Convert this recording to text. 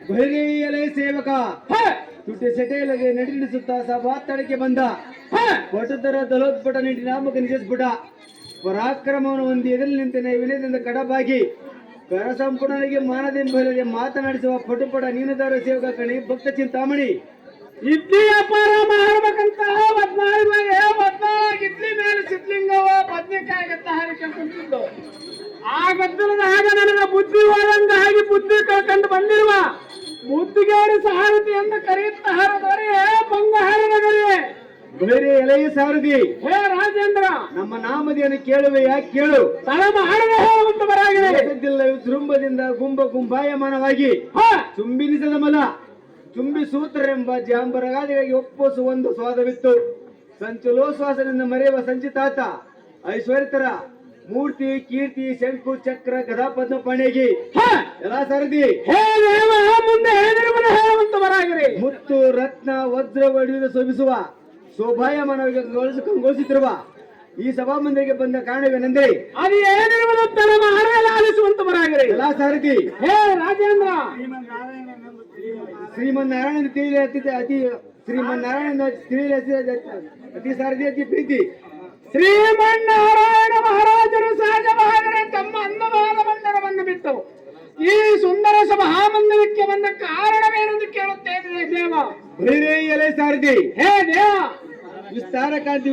ಬಹಿರೇಯಲೇ ಸೇವಕ ತುಟಿ ಸೆಟೆಯಲಗೆ ನಡೆಸುತ್ತಾ ಸಭಾತಳಕ್ಕೆ ಬಂದ ಪಟುತರ ದಲೋತ್ಪಟ ನೀಡಿ ನಾಮಕ ನಿಜಸ್ಫುಟ ಪರಾಕ್ರಮವನ್ನು ಹೊಂದಿ ಎದುರು ನಿಂತನೆ ವಿನಯದಿಂದ ಕಡಬಾಗಿ ಕರ ಸಂಪೂರ್ಣನಿಗೆ ಮಾನದೆಂಬಲ್ಲದೆ ಮಾತನಾಡಿಸುವ ಪಟುಪಟ ನೀನುದಾರ ಸೇವಕ ಕಣಿ ಭಕ್ತ ಚಿಂತಾಮಣಿ ಇಡ್ಲಿ ವ್ಯಾಪಾರ ಮಾಡ್ಬೇಕಂತ 14 ಇಡ್ಲಿ ಮೇಲೆ ಸಿದ್ಲಿಂಗವ ಬದ್ನೆಕಾಯಿ ಗತ್ತ ಹಾರಿಕೆ ಕುಂತಿದ್ದು ಆ ಗದ್ದಲದ ಹಾಗೆ ನನಗೆ ಬುದ್ಧಿ ಹೋದಂಗ ಹಾಗೆ ಬುದ್ಧಿ ಕಳ್ಕೊಂಡು ಬಂದಿರುವ ಬುದ್ಧಿಗೇರಿ ಸಾರಥಿ ಎಂದು ಕರೆಯುತ್ತಾರದವರೇ ಬಂಗಹಾರನಗರೇ ಬೇರೆ ಎಲೆಯ ಸಾರಥಿ ಹೇ ರಾಜೇಂದ್ರ ನಮ್ಮ ನಾಮದಿಯನ್ನು ಕೇಳುವೆಯಾ ಕೇಳು ತಳ ಮಾಡದೆ ಹೇಳುವಂತ ಬರಾಗಿದೆ ಜೃಂಭದಿಂದ ಗುಂಬ ಗುಂಬಾಯಮಾನವಾಗಿ ಚುಂಬಿನಿಸದ ಮಲ ಚುಂಬಿ ಸೂತ್ರರೆಂಬ ಜಾಂಬರಗಾದಿಗಾಗಿ ಒಪ್ಪೋಸು ಒಂದು ಸ್ವಾದವಿತ್ತು ಸಂಚುಲೋ ಶ್ವಾಸದಿಂದ ಮರೆಯುವ ಸಂಚಿತಾತ ಐಶ್ವರ್ಯತರ ಮೂರ್ತಿ ಕೀರ್ತಿ ಶಂಕು ಚಕ್ರ ಗದಾ ಪದ್ಮ ಪಣೆಗಿ ಎಲ್ಲ ಸರದಿ ಮುಂದೆ ಹೇಳುವಂತವರಾಗಿರಿ ಮುತ್ತು ರತ್ನ ವಜ್ರ ಒಡೆದು ಶೋಭಿಸುವ ಶೋಭಾಯಮಾನವಾಗಿ ಕಂಗೊಳಿಸುತ್ತಿರುವ ಈ ಸಭಾಮಂದಿರಿಗೆ ಬಂದ ಕಾರಣವೇನೆಂದರೆ ಅದು ಏನಿರುವುದು ತಮ್ಮ ಹಣದಲ್ಲಿ ಆಲಿಸುವಂತವರಾಗಿರಿ ಎಲ್ಲ ಸಾರಥಿ ಹೇ ರಾಜೇಂದ್ರ ಶ್ರೀಮನ್ನಾರಾಯಣ ತಿಳಿಯಲಿ ಅತಿ ಶ್ರೀಮನ್ನಾರಾಯಣ ತಿಳಿಯಲಿ ಅತಿ ಸಾರಥಿ ಅತಿ ಪ್ರೀತಿ ಶ್ರೀಮನ್ನಾರಾಯಣ ಮಹಾರಾಜರು ಸಹಜವಾದರೆ ತಮ್ಮ ಅನ್ನವಾದ ಮಂದಿರವನ್ನು ಬಿಟ್ಟು ಈ ಸುಂದರ ಸಭಾಮಂದಿರಕ್ಕೆ ಬಂದ ಕಾರಣವೇನೆಂದು ಕೇಳುತ್ತೇನೆ ದೇವ ಬಹಿರೇಯಲೇ ಸಾರಥಿ ಹೇ ದೇವ ವಿಸ್ತಾರ ಕಾಂತಿ